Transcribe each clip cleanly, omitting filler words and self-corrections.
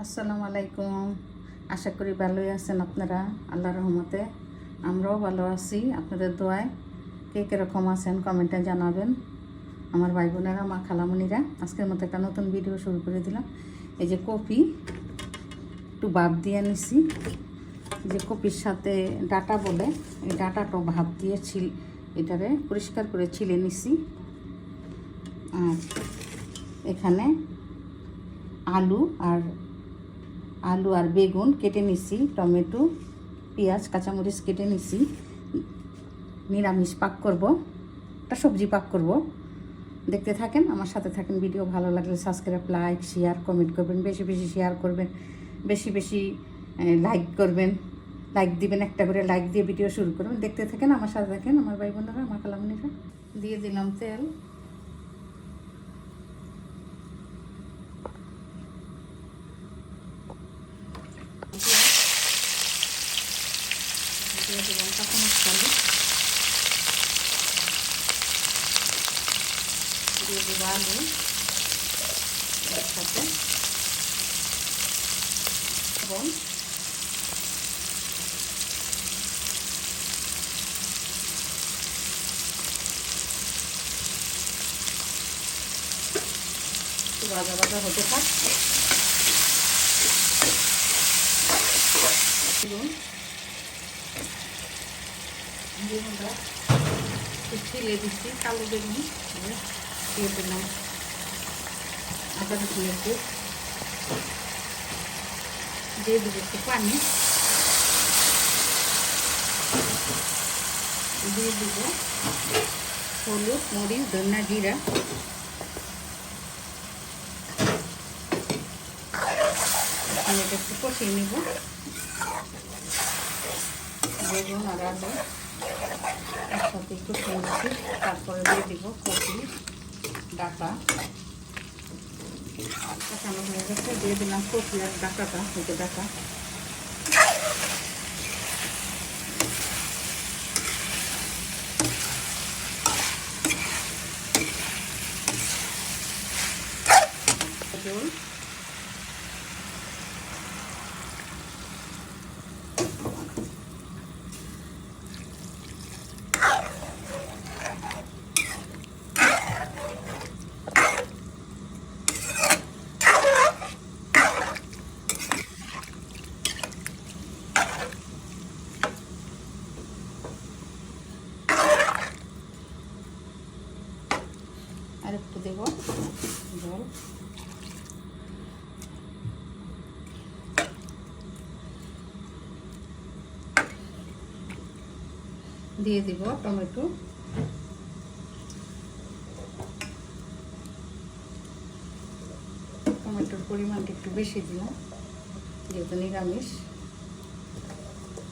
আসসালামু আলাইকুম। আশা করি ভালোই আছেন আপনারা। আল্লাহর রহমতে আমরাও ভালো আছি। আপনাদের দোয়ায় কে কীরকম আছেন কমেন্টে জানাবেন। আমার ভাই বোনেরা, মা খালামণিরা, আজকের মতো একটা নতুন ভিডিও শুরু করে দিলাম। এই যে কপি একটু ভাপ দিয়ে নিছি, যে কপির সাথে ডাটা বলে, এই ডাটাটাও ভাপ দিয়ে এটারে পরিষ্কার করে ছিলে নিছি। আর এখানে আলু আর বেগুন কেটে নিছি, টমেটো, পেঁয়াজ, কাঁচামরিচ কেটে নিছি। নিরামিষ পাক করব, একটা সবজি পাক করব। দেখতে থাকেন, আমার সাথে থাকেন। ভিডিও ভালো লাগলে সাবস্ক্রাইব, লাইক, শেয়ার, কমেন্ট করবেন। বেশি বেশি শেয়ার করবেন, বেশি বেশি লাইক করবেন। লাইক দিবেন, একটা করে লাইক দিয়ে ভিডিও শুরু করবেন। দেখতে থাকেন, আমার সাথে থাকেন। আমার ভাই বোনেরা, আমার খালামণিরা, দিয়ে দিলাম তেল। দিয়ে দিলাম কাঁচামরিচ, দিয়ে দেবো আলু একসাথে, এবং ভাজা ভাজা হতে থাক। বেগুনটা ছিলে দিচ্ছি, কালো বেগুন দিয়ে দিলাম আদা রসুন একটু, দিয়ে দেবো একটু পানি, দিয়ে দেব হলুদ, মরিচ, ধনিয়া, জিরা। আমি এটা একটু কষিয়ে নেব। বেগুন আর আলু একসাথে একটু কষিয়ে, তারপরে দিয়ে দিব কপি ডাটা। কষানো হয়ে গেছে, দিয়ে দিলাম কপি আর ডাটাটা, হয়তো ডাটা। আর একটু দেব জল। দিয়ে দিব টমেটো, টমেটোর পরিমাণটা একটু বেশি দিলাম যেহেতু নিরামিষ।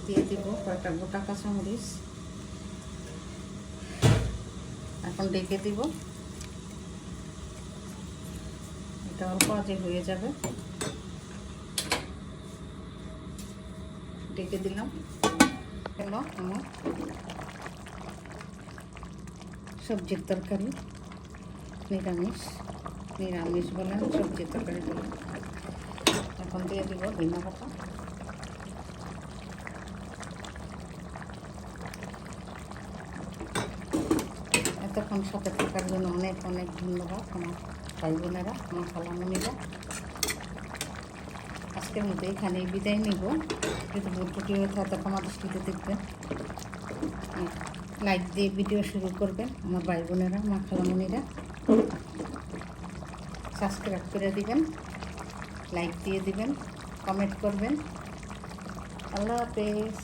দিয়ে দিব কয়েকটা গোটা কাঁচামরিচ। এখন ডেকে দিব, এটা অল্প আজে হয়ে যাবে। ডেকে দিলাম। হলো আমার সবজির তরকারি, নিরামিষ বলেন, সবজির তরকারি বলেন। এখন দিয়ে দিব ধনিয়া পাতা। এতক্ষণ সাথে থাকার জন্য অনেক অনেক ধন্যবাদ আমার ভাই বোনেরা, আমার খালামণিরা। আজকের মধ্যে এখানেই বিদায় নিব। যদি ভুল ত্রুটি হয়ে থাকে ক্ষমা দৃষ্টিতে দেখবেন। লাইক দিয়ে ভিডিও শুরু করবেন আমার ভাই বোনেরা, মা খালামণিরা। সাবস্ক্রাইব করে দিবেন, লাইক দিয়ে দিবেন, কমেন্ট করবেন। আল্লাহ হাফেজ।